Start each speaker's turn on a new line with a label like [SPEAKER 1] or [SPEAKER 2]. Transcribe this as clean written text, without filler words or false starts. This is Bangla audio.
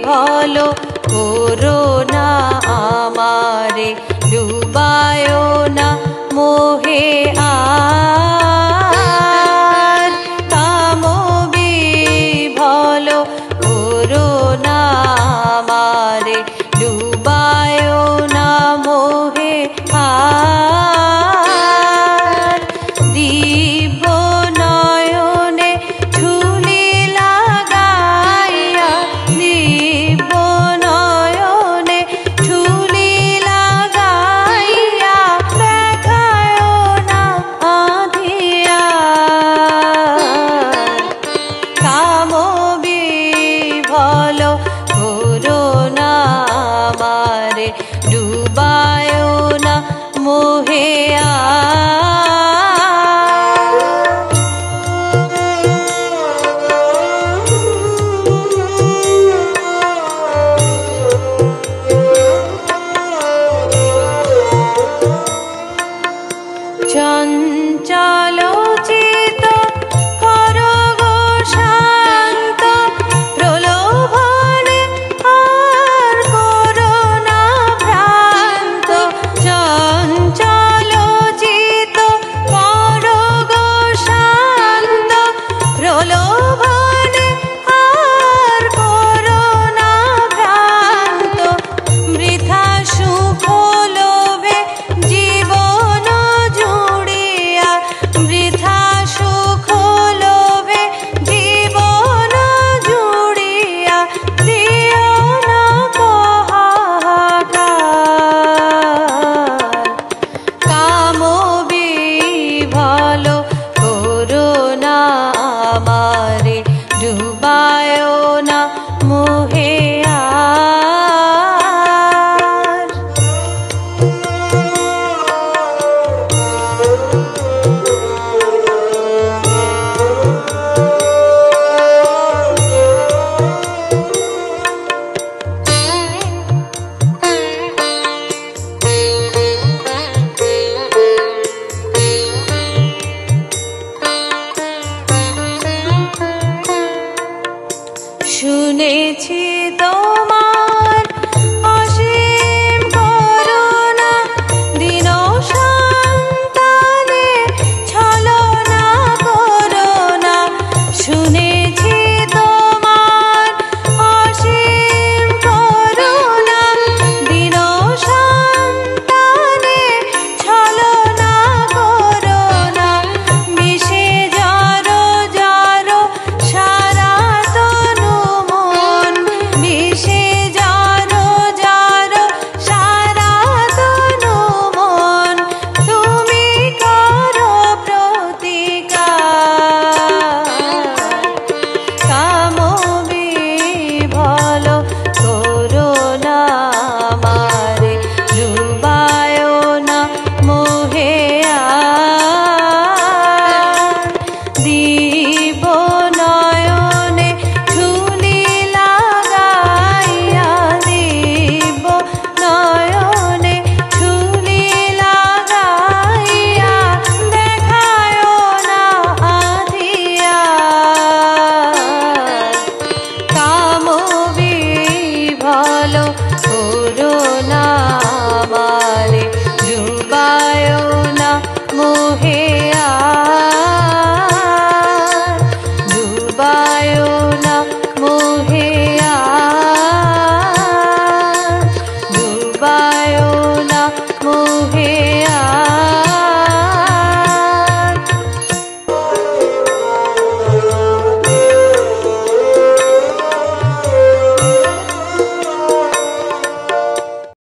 [SPEAKER 1] বিভলো করো না আমারে, ডুবায়ো না মোহে আর। কাম বিভলো করো না আমারে, ডুবায়ো না মোহে আর। দিব্য নয়নে ঝুলি লাগাইয়া, দিব্য নয়নে ঝুলি লাগাইয়া, দেখায়ো না আঁধিয়ার। কাম বিভলো করো না আমারে, ডুবায়ো না মোহে চঞ্চল চিত করো গো শান্ত, প্রলোভনে আর করো না ভ্রান্ত। চঞ্চল চিত করো গো শান্ত, প্রলোভনে আর করো না ভ্রান্ত। বৃথা সুখ লোভে জীবন জুড়িয়া, বৃথা সুখ লোভে জীবন জুড়িয়া, দিও না হাহাকার। কাম বিভলো করো না আমারে, ডুবায়ো না মোহে আর। শুনেছি তো